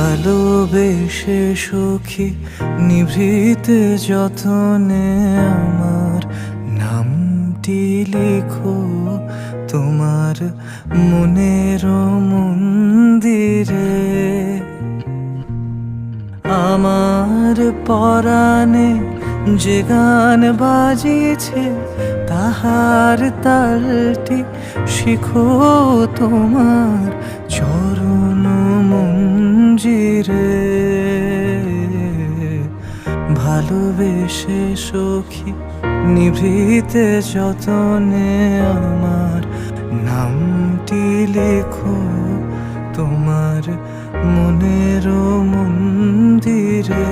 ভালোবেসে সখী নিভৃতে যতনে আমার নামটি লিখো তোমার মনের মন্দিরে। আমার পরাণে যে গান বাজিছে তাহার তালটি শিখো তোমার চরণ মঞ্জিরে। ভালোবেসে সখী নিভৃতে যতনে আমার নামটি লেখো তোমার মনের মন্দিরে।